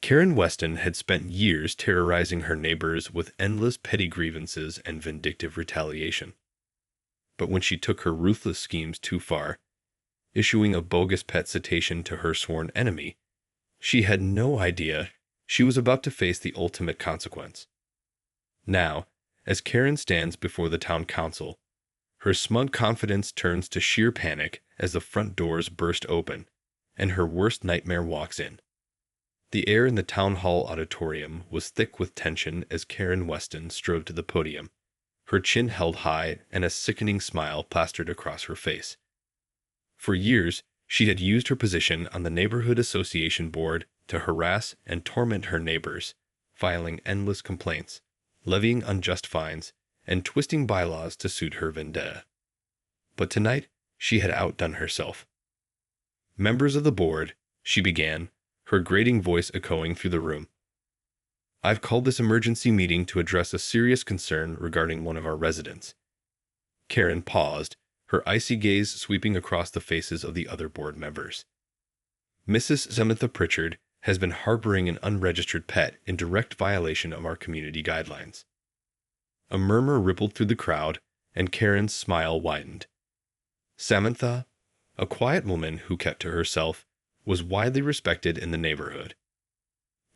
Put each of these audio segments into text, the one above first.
Karen Weston had spent years terrorizing her neighbors with endless petty grievances and vindictive retaliation. But when she took her ruthless schemes too far, issuing a bogus pet citation to her sworn enemy, she had no idea she was about to face the ultimate consequence. Now, as Karen stands before the town council, her smug confidence turns to sheer panic as the front doors burst open, and her worst nightmare walks in. The air in the town hall auditorium was thick with tension as Karen Weston strode to the podium, her chin held high and a sickening smile plastered across her face. For years, she had used her position on the neighborhood association board to harass and torment her neighbors, filing endless complaints, levying unjust fines, and twisting bylaws to suit her vendetta. But tonight, she had outdone herself. "Members of the board," she began, her grating voice echoing through the room, "I've called this emergency meeting to address a serious concern regarding one of our residents." Karen paused, her icy gaze sweeping across the faces of the other board members. "Mrs. Samantha Pritchard has been harboring an unregistered pet in direct violation of our community guidelines." A murmur rippled through the crowd, and Karen's smile widened. Samantha, a quiet woman who kept to herself, was widely respected in the neighborhood.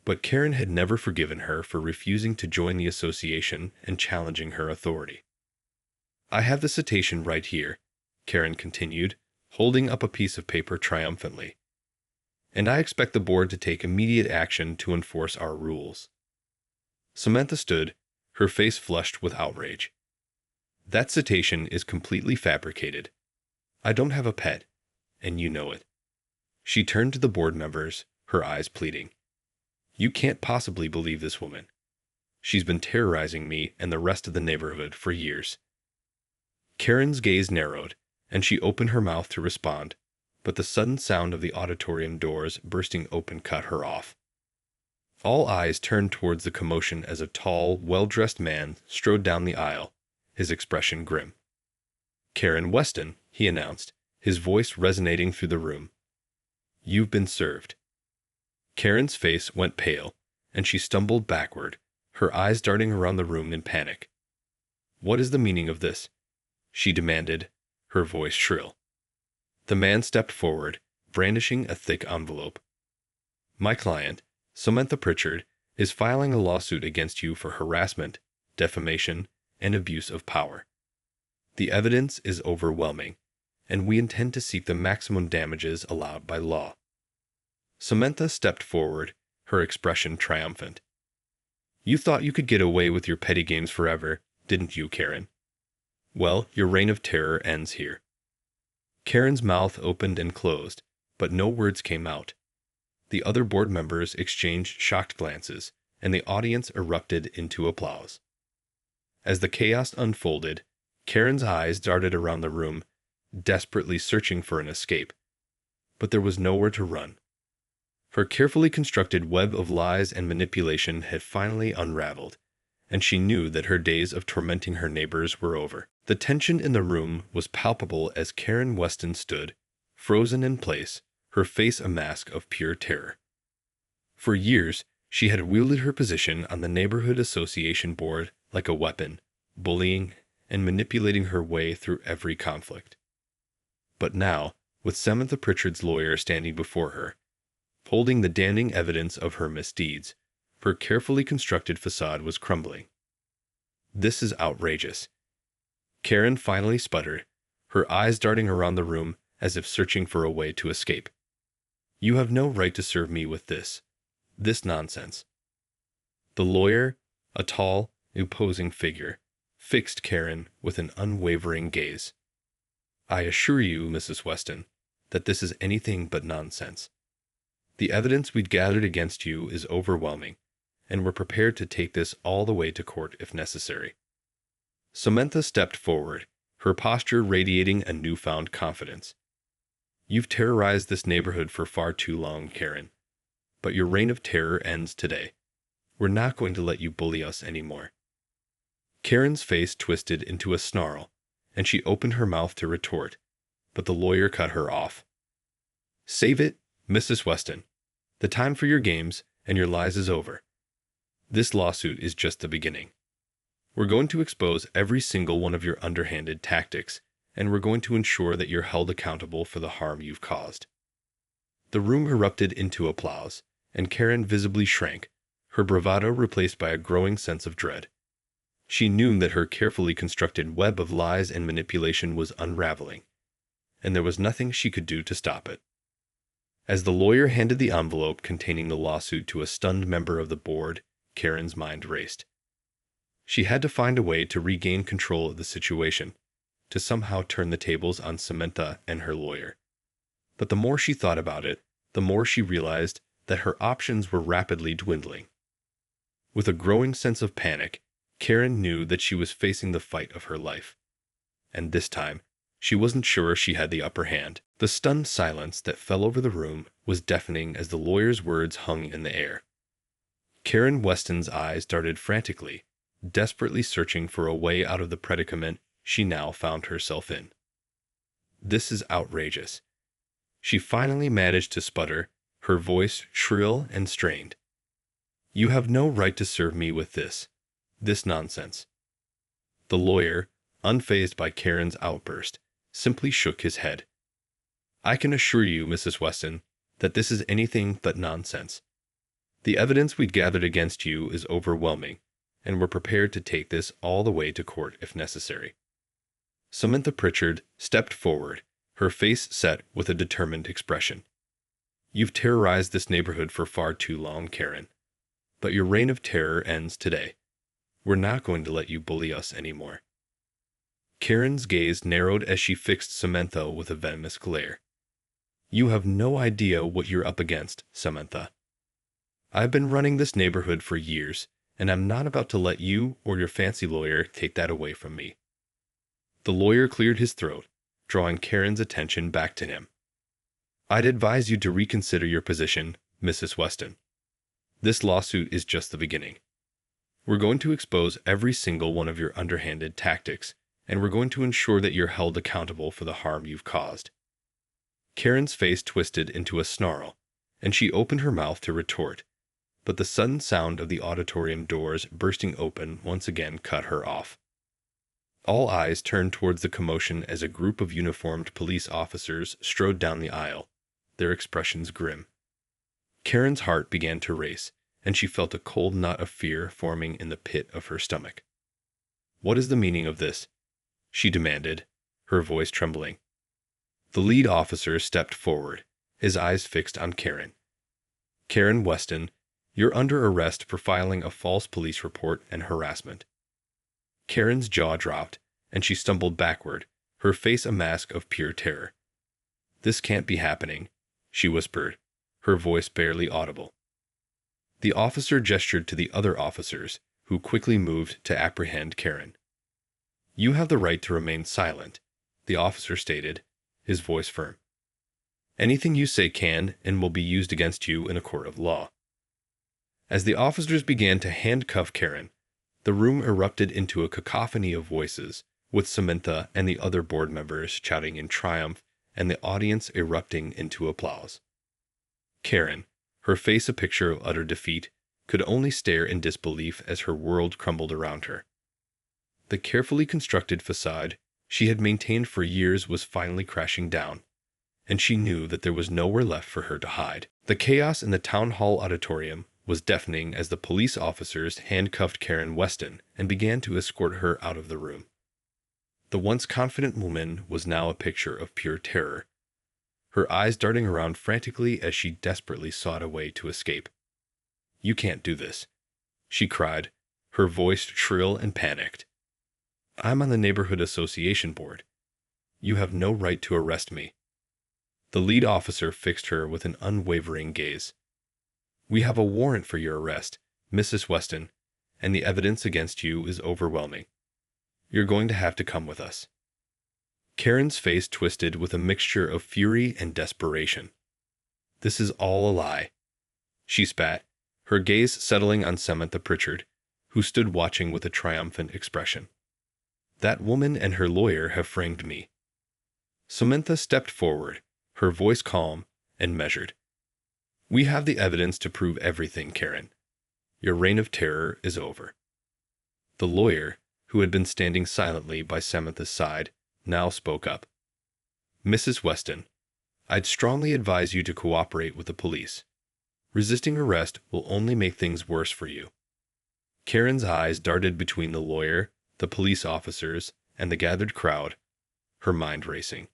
But Karen had never forgiven her for refusing to join the association and challenging her authority. "I have the citation right here," Karen continued, holding up a piece of paper triumphantly. "And I expect the board to take immediate action to enforce our rules." Samantha stood, her face flushed with outrage. "That citation is completely fabricated. I don't have a pet, and you know it." She turned to the board members, her eyes pleading. "You can't possibly believe this woman. She's been terrorizing me and the rest of the neighborhood for years." Karen's gaze narrowed, and she opened her mouth to respond, but the sudden sound of the auditorium doors bursting open cut her off. All eyes turned towards the commotion as a tall, well-dressed man strode down the aisle, his expression grim. "Karen Weston," he announced, his voice resonating through the room. "You've been served." Karen's face went pale, and she stumbled backward, her eyes darting around the room in panic. "What is the meaning of this?" she demanded, her voice shrill. The man stepped forward, brandishing a thick envelope. "My client, Samantha Pritchard, is filing a lawsuit against you for harassment, defamation, and abuse of power. The evidence is overwhelming, and we intend to seek the maximum damages allowed by law." Samantha stepped forward, her expression triumphant. "You thought you could get away with your petty games forever, didn't you, Karen? Well, your reign of terror ends here." Karen's mouth opened and closed, but no words came out. The other board members exchanged shocked glances, and the audience erupted into applause. As the chaos unfolded, Karen's eyes darted around the room, desperately searching for an escape. But there was nowhere to run. Her carefully constructed web of lies and manipulation had finally unraveled, and she knew that her days of tormenting her neighbors were over. The tension in the room was palpable as Karen Weston stood, frozen in place, her face a mask of pure terror. For years, she had wielded her position on the neighborhood association board like a weapon, bullying and manipulating her way through every conflict. But now, with Samantha Pritchard's lawyer standing before her, holding the damning evidence of her misdeeds, her carefully constructed facade was crumbling. "This is outrageous." Karen finally sputtered, her eyes darting around the room as if searching for a way to escape. "You have no right to serve me with this nonsense." The lawyer, a tall, imposing figure, fixed Karen with an unwavering gaze. "I assure you, Mrs. Weston, that this is anything but nonsense. The evidence we'd gathered against you is overwhelming, and we're prepared to take this all the way to court if necessary." Samantha stepped forward, her posture radiating a newfound confidence. "You've terrorized this neighborhood for far too long, Karen. But your reign of terror ends today. We're not going to let you bully us anymore." Karen's face twisted into a snarl, and she opened her mouth to retort, but the lawyer cut her off. "Save it, Mrs. Weston. The time for your games and your lies is over. This lawsuit is just the beginning. We're going to expose every single one of your underhanded tactics, and we're going to ensure that you're held accountable for the harm you've caused." The room erupted into applause, and Karen visibly shrank, her bravado replaced by a growing sense of dread. She knew that her carefully constructed web of lies and manipulation was unraveling, and there was nothing she could do to stop it. As the lawyer handed the envelope containing the lawsuit to a stunned member of the board, Karen's mind raced. She had to find a way to regain control of the situation, to somehow turn the tables on Samantha and her lawyer. But the more she thought about it, the more she realized that her options were rapidly dwindling. With a growing sense of panic, Karen knew that she was facing the fight of her life. And this time, she wasn't sure she had the upper hand. The stunned silence that fell over the room was deafening as the lawyer's words hung in the air. Karen Weston's eyes darted frantically, desperately searching for a way out of the predicament she now found herself in. "This is outrageous." She finally managed to sputter, her voice shrill and strained. "You have no right to serve me with this nonsense." The lawyer, unfazed by Karen's outburst, simply shook his head. "I can assure you, Mrs. Weston, that this is anything but nonsense. The evidence we've gathered against you is overwhelming, and we're prepared to take this all the way to court if necessary." Samantha Pritchard stepped forward, her face set with a determined expression. "You've terrorized this neighborhood for far too long, Karen. But your reign of terror ends today. We're not going to let you bully us anymore." Karen's gaze narrowed as she fixed Samantha with a venomous glare. "You have no idea what you're up against, Samantha. I've been running this neighborhood for years, and I'm not about to let you or your fancy lawyer take that away from me." The lawyer cleared his throat, drawing Karen's attention back to him. "I'd advise you to reconsider your position, Mrs. Weston. This lawsuit is just the beginning. We're going to expose every single one of your underhanded tactics, and we're going to ensure that you're held accountable for the harm you've caused." Karen's face twisted into a snarl, and she opened her mouth to retort, but the sudden sound of the auditorium doors bursting open once again cut her off. All eyes turned towards the commotion as a group of uniformed police officers strode down the aisle, their expressions grim. Karen's heart began to race, and she felt a cold knot of fear forming in the pit of her stomach. "What is the meaning of this?" she demanded, her voice trembling. The lead officer stepped forward, his eyes fixed on Karen. "Karen Weston, you're under arrest for filing a false police report and harassment." Karen's jaw dropped, and she stumbled backward, her face a mask of pure terror. "This can't be happening," she whispered, her voice barely audible. The officer gestured to the other officers, who quickly moved to apprehend Karen. "You have the right to remain silent," the officer stated, his voice firm. "Anything you say can and will be used against you in a court of law." As the officers began to handcuff Karen, the room erupted into a cacophony of voices, with Samantha and the other board members shouting in triumph and the audience erupting into applause. Karen, her face a picture of utter defeat, could only stare in disbelief as her world crumbled around her. The carefully constructed facade she had maintained for years was finally crashing down, and she knew that there was nowhere left for her to hide. The chaos in the town hall auditorium was deafening as the police officers handcuffed Karen Weston and began to escort her out of the room. The once confident woman was now a picture of pure terror, her eyes darting around frantically as she desperately sought a way to escape. "You can't do this," she cried, her voice shrill and panicked. "I'm on the neighborhood association board. You have no right to arrest me." The lead officer fixed her with an unwavering gaze. "We have a warrant for your arrest, Mrs. Weston, and the evidence against you is overwhelming. You're going to have to come with us." Karen's face twisted with a mixture of fury and desperation. "This is all a lie," she spat, her gaze settling on Samantha Pritchard, who stood watching with a triumphant expression. "That woman and her lawyer have framed me." Samantha stepped forward, her voice calm and measured. We have the evidence to prove everything, Karen. Your reign of terror is over. The lawyer, who had been standing silently by Samantha's side, now spoke up. Mrs. Weston, I'd strongly advise you to cooperate with the police. Resisting arrest will only make things worse for you. Karen's eyes darted between the lawyer, the police officers, and the gathered crowd, her mind racing.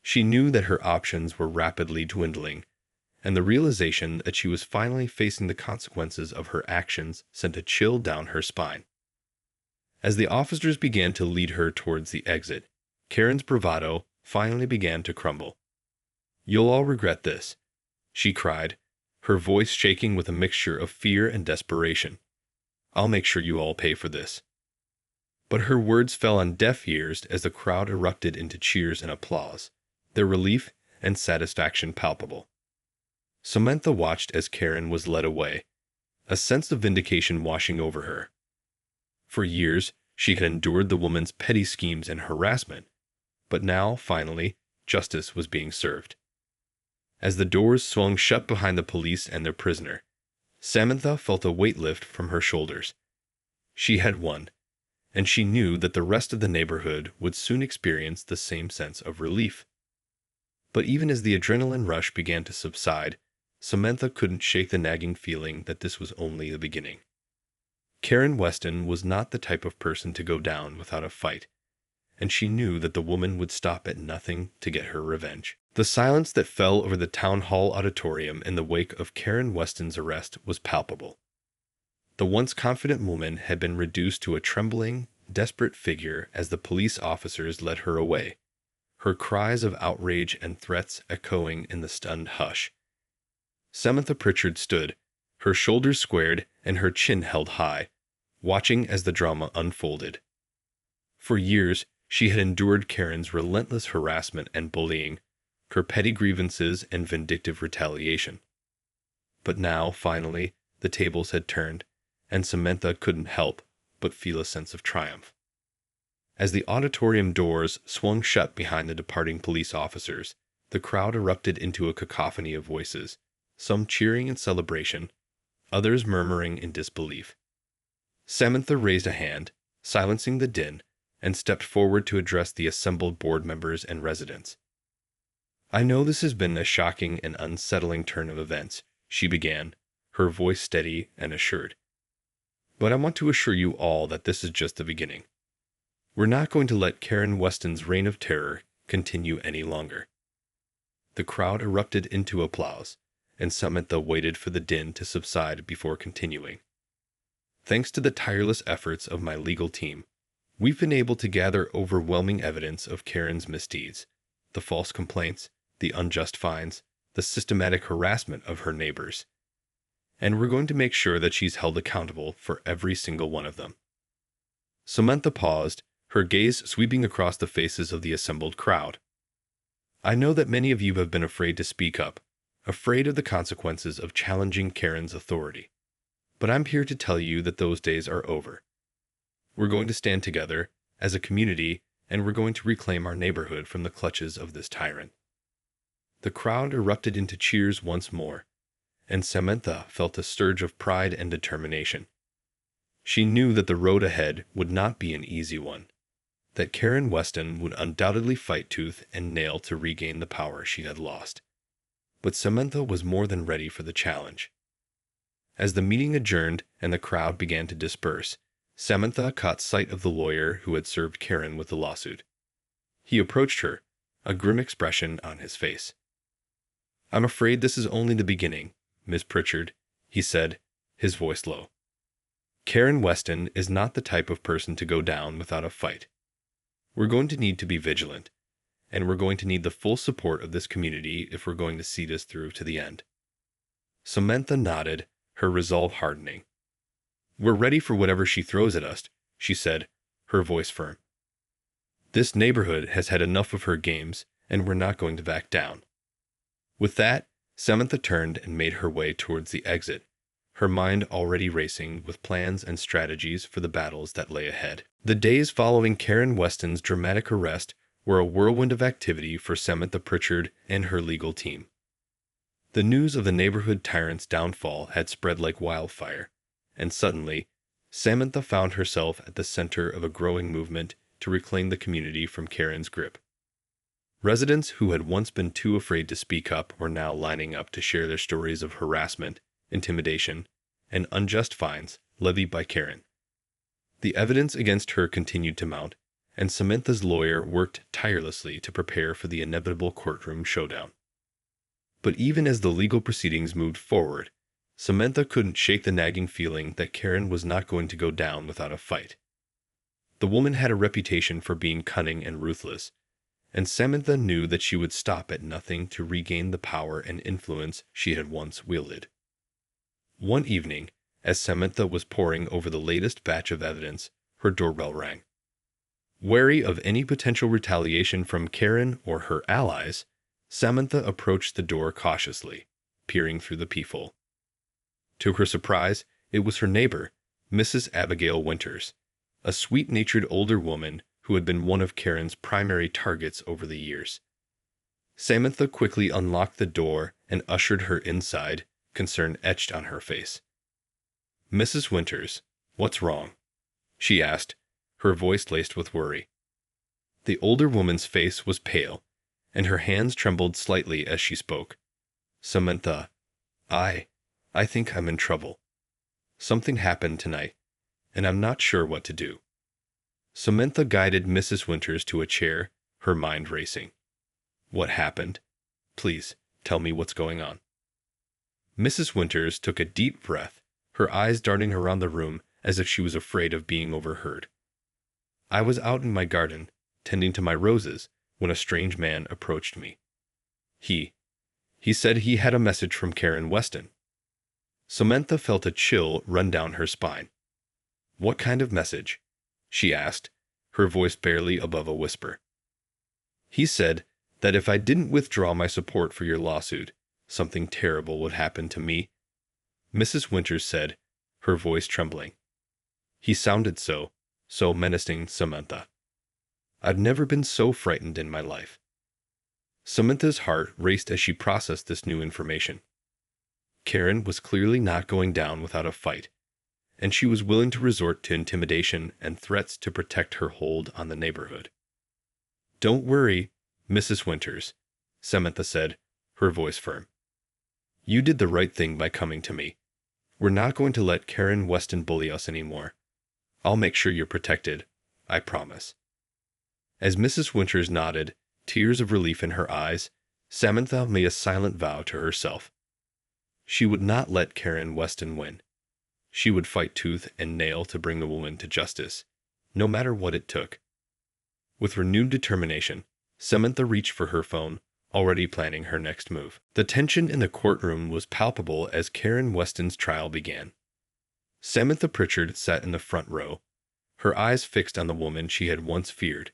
She knew that her options were rapidly dwindling, and the realization that she was finally facing the consequences of her actions sent a chill down her spine. As the officers began to lead her towards the exit, Karen's bravado finally began to crumble. "You'll all regret this," she cried, her voice shaking with a mixture of fear and desperation. "I'll make sure you all pay for this." But her words fell on deaf ears as the crowd erupted into cheers and applause, their relief and satisfaction palpable. Samantha watched as Karen was led away, a sense of vindication washing over her. For years, she had endured the woman's petty schemes and harassment, but now, finally, justice was being served. As the doors swung shut behind the police and their prisoner, Samantha felt a weight lift from her shoulders. She had won, and she knew that the rest of the neighborhood would soon experience the same sense of relief. But even as the adrenaline rush began to subside, Samantha couldn't shake the nagging feeling that this was only the beginning. Karen Weston was not the type of person to go down without a fight, and she knew that the woman would stop at nothing to get her revenge. The silence that fell over the town hall auditorium in the wake of Karen Weston's arrest was palpable. The once confident woman had been reduced to a trembling, desperate figure as the police officers led her away, her cries of outrage and threats echoing in the stunned hush. Samantha Pritchard stood, her shoulders squared and her chin held high, watching as the drama unfolded. For years, she had endured Karen's relentless harassment and bullying, her petty grievances and vindictive retaliation. But now, finally, the tables had turned, and Samantha couldn't help but feel a sense of triumph. As the auditorium doors swung shut behind the departing police officers, the crowd erupted into a cacophony of voices, some cheering in celebration, others murmuring in disbelief. Samantha raised a hand, silencing the din, and stepped forward to address the assembled board members and residents. "I know this has been a shocking and unsettling turn of events," she began, her voice steady and assured. "But I want to assure you all that this is just the beginning. We're not going to let Karen Weston's reign of terror continue any longer." The crowd erupted into applause, and Samantha waited for the din to subside before continuing. "Thanks to the tireless efforts of my legal team, we've been able to gather overwhelming evidence of Karen's misdeeds, the false complaints, the unjust fines, the systematic harassment of her neighbors. And we're going to make sure that she's held accountable for every single one of them." Samantha paused, her gaze sweeping across the faces of the assembled crowd. "I know that many of you have been afraid to speak up, afraid of the consequences of challenging Karen's authority. But I'm here to tell you that those days are over. We're going to stand together as a community, and we're going to reclaim our neighborhood from the clutches of this tyrant." The crowd erupted into cheers once more, and Samantha felt a surge of pride and determination. She knew that the road ahead would not be an easy one, that Karen Weston would undoubtedly fight tooth and nail to regain the power she had lost. But Samantha was more than ready for the challenge. As the meeting adjourned and the crowd began to disperse, Samantha caught sight of the lawyer who had served Karen with the lawsuit. He approached her, a grim expression on his face. "I'm afraid this is only the beginning, Miss Pritchard," he said, his voice low. "Karen Weston is not the type of person to go down without a fight. We're going to need to be vigilant, and we're going to need the full support of this community if we're going to see this through to the end." Samantha nodded, her resolve hardening. "We're ready for whatever she throws at us," she said, her voice firm. "This neighborhood has had enough of her games, and we're not going to back down." With that, Samantha turned and made her way towards the exit, her mind already racing with plans and strategies for the battles that lay ahead. The days following Karen Weston's dramatic arrest were a whirlwind of activity for Samantha Pritchard and her legal team. The news of the neighborhood tyrant's downfall had spread like wildfire, and suddenly, Samantha found herself at the center of a growing movement to reclaim the community from Karen's grip. Residents who had once been too afraid to speak up were now lining up to share their stories of harassment, intimidation, and unjust fines levied by Karen. The evidence against her continued to mount, and Samantha's lawyer worked tirelessly to prepare for the inevitable courtroom showdown. But even as the legal proceedings moved forward, Samantha couldn't shake the nagging feeling that Karen was not going to go down without a fight. The woman had a reputation for being cunning and ruthless, and Samantha knew that she would stop at nothing to regain the power and influence she had once wielded. One evening, as Samantha was poring over the latest batch of evidence, her doorbell rang. Wary of any potential retaliation from Karen or her allies, Samantha approached the door cautiously, peering through the peephole. To her surprise, it was her neighbor, Mrs. Abigail Winters, a sweet-natured older woman who had been one of Karen's primary targets over the years. Samantha quickly unlocked the door and ushered her inside, concern etched on her face. "Mrs. Winters, what's wrong?" she asked, her voice laced with worry. The older woman's face was pale, and her hands trembled slightly as she spoke. "Samantha, I think I'm in trouble. Something happened tonight, and I'm not sure what to do." Samantha guided Mrs. Winters to a chair, her mind racing. "What happened? Please, tell me what's going on." Mrs. Winters took a deep breath, her eyes darting around the room as if she was afraid of being overheard. "I was out in my garden, tending to my roses, when a strange man approached me. He said he had a message from Karen Weston." Samantha felt a chill run down her spine. "What kind of message?" she asked, her voice barely above a whisper. "He said that if I didn't withdraw my support for your lawsuit, something terrible would happen to me," Mrs. Winters said, her voice trembling. "He sounded so menacing, Samantha. I've never been so frightened in my life." Samantha's heart raced as she processed this new information. Karen was clearly not going down without a fight, and she was willing to resort to intimidation and threats to protect her hold on the neighborhood. "Don't worry, Mrs. Winters," Samantha said, her voice firm. "You did the right thing by coming to me. We're not going to let Karen Weston bully us anymore. I'll make sure you're protected, I promise." As Mrs. Winters nodded, tears of relief in her eyes, Samantha made a silent vow to herself. She would not let Karen Weston win. She would fight tooth and nail to bring the woman to justice, no matter what it took. With renewed determination, Samantha reached for her phone, already planning her next move. The tension in the courtroom was palpable as Karen Weston's trial began. Samantha Pritchard sat in the front row, her eyes fixed on the woman she had once feared,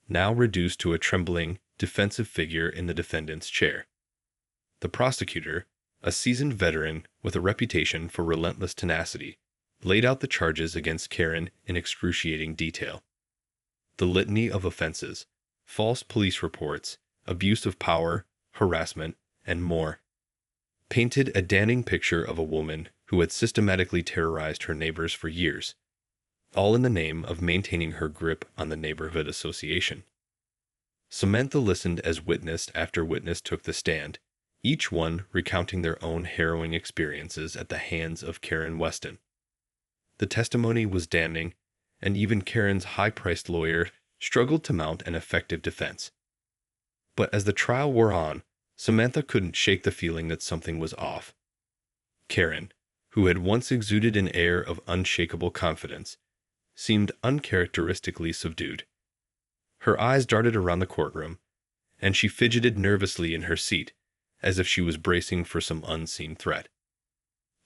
now reduced to a trembling, defensive figure in the defendant's chair. The prosecutor, a seasoned veteran with a reputation for relentless tenacity, laid out the charges against Karen in excruciating detail. The litany of offenses, false police reports, abuse of power, harassment, and more, painted a damning picture of a woman who had systematically terrorized her neighbors for years, all in the name of maintaining her grip on the neighborhood association. Samantha listened as witness after witness took the stand, each one recounting their own harrowing experiences at the hands of Karen Weston. The testimony was damning, and even Karen's high-priced lawyer struggled to mount an effective defense. But as the trial wore on, Samantha couldn't shake the feeling that something was off. Karen, who had once exuded an air of unshakable confidence, seemed uncharacteristically subdued. Her eyes darted around the courtroom, and she fidgeted nervously in her seat, as if she was bracing for some unseen threat.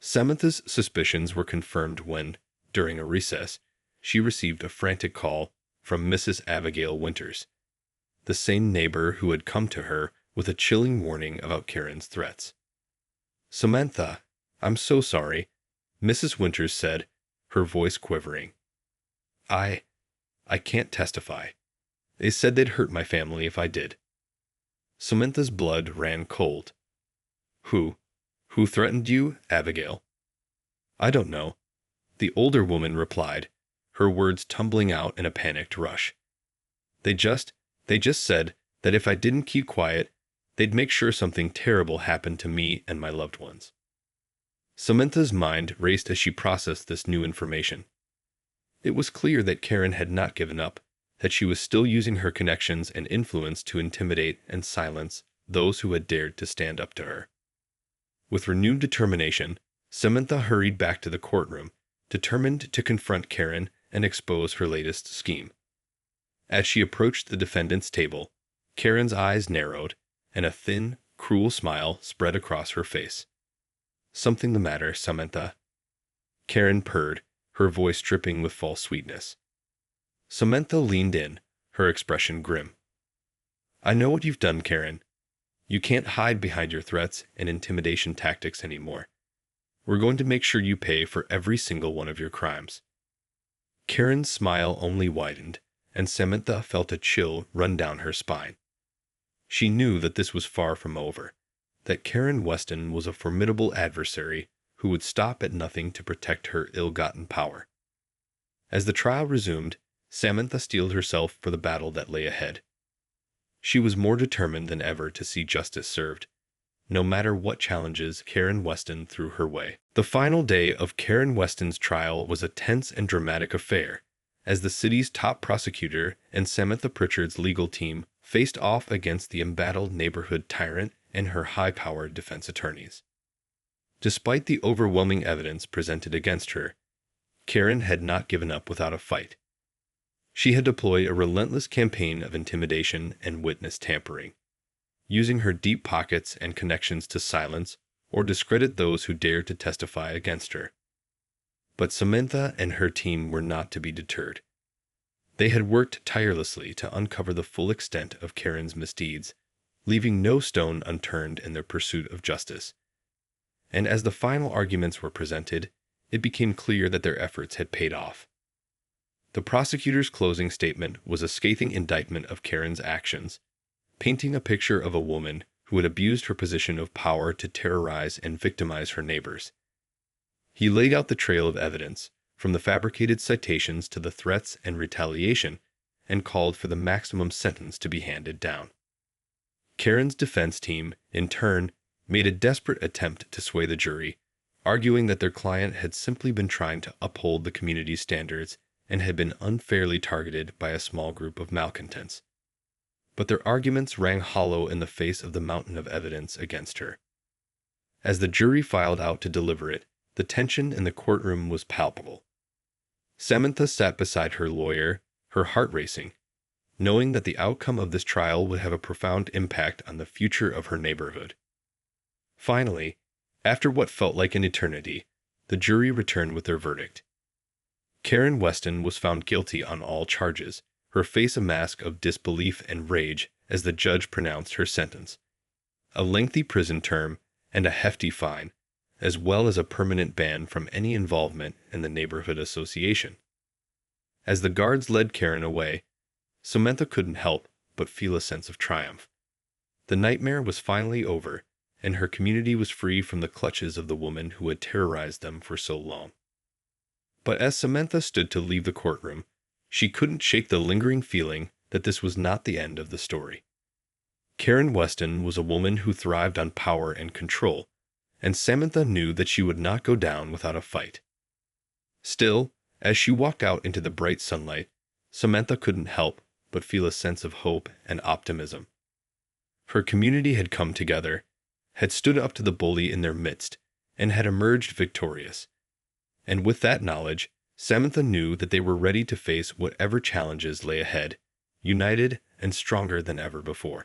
Samantha's suspicions were confirmed when, during a recess, she received a frantic call from Mrs. Abigail Winters, the same neighbor who had come to her with a chilling warning about Karen's threats. "Samantha, I'm so sorry," Mrs. Winters said, her voice quivering. I can't testify. They said they'd hurt my family if I did." Samantha's blood ran cold. Who? Who threatened you, Abigail? I don't know, the older woman replied, her words tumbling out in a panicked rush. They just said that if I didn't keep quiet, they'd make sure something terrible happened to me and my loved ones. Samantha's mind raced as she processed this new information. It was clear that Karen had not given up, that she was still using her connections and influence to intimidate and silence those who had dared to stand up to her. With renewed determination, Samantha hurried back to the courtroom, determined to confront Karen and expose her latest scheme. As she approached the defendant's table, Karen's eyes narrowed, and a thin, cruel smile spread across her face. Something the matter, Samantha? Karen purred, her voice dripping with false sweetness. Samantha leaned in, her expression grim. I know what you've done, Karen. You can't hide behind your threats and intimidation tactics anymore. We're going to make sure you pay for every single one of your crimes. Karen's smile only widened, and Samantha felt a chill run down her spine. She knew that this was far from over, that Karen Weston was a formidable adversary who would stop at nothing to protect her ill-gotten power. As the trial resumed, Samantha steeled herself for the battle that lay ahead. She was more determined than ever to see justice served, no matter what challenges Karen Weston threw her way. The final day of Karen Weston's trial was a tense and dramatic affair, as the city's top prosecutor and Samantha Pritchard's legal team faced off against the embattled neighborhood tyrant and her high-powered defense attorneys. Despite the overwhelming evidence presented against her, Karen had not given up without a fight. She had deployed a relentless campaign of intimidation and witness tampering, using her deep pockets and connections to silence or discredit those who dared to testify against her. But Samantha and her team were not to be deterred. They had worked tirelessly to uncover the full extent of Karen's misdeeds, leaving no stone unturned in their pursuit of justice. And as the final arguments were presented, it became clear that their efforts had paid off. The prosecutor's closing statement was a scathing indictment of Karen's actions, painting a picture of a woman who had abused her position of power to terrorize and victimize her neighbors. He laid out the trail of evidence, from the fabricated citations to the threats and retaliation, and called for the maximum sentence to be handed down. Karen's defense team, in turn, made a desperate attempt to sway the jury, arguing that their client had simply been trying to uphold the community's standards and had been unfairly targeted by a small group of malcontents. But their arguments rang hollow in the face of the mountain of evidence against her. As the jury filed out to deliver it, the tension in the courtroom was palpable. Samantha sat beside her lawyer, her heart racing, knowing that the outcome of this trial would have a profound impact on the future of her neighborhood. Finally, after what felt like an eternity, the jury returned with their verdict. Karen Weston was found guilty on all charges, her face a mask of disbelief and rage as the judge pronounced her sentence. A lengthy prison term and a hefty fine, as well as a permanent ban from any involvement in the neighborhood association. As the guards led Karen away, Samantha couldn't help but feel a sense of triumph. The nightmare was finally over, and her community was free from the clutches of the woman who had terrorized them for so long. But as Samantha stood to leave the courtroom, she couldn't shake the lingering feeling that this was not the end of the story. Karen Weston was a woman who thrived on power and control, and Samantha knew that she would not go down without a fight. Still, as she walked out into the bright sunlight, Samantha couldn't help but feel a sense of hope and optimism. Her community had come together, had stood up to the bully in their midst, and had emerged victorious. And with that knowledge, Samantha knew that they were ready to face whatever challenges lay ahead, united and stronger than ever before.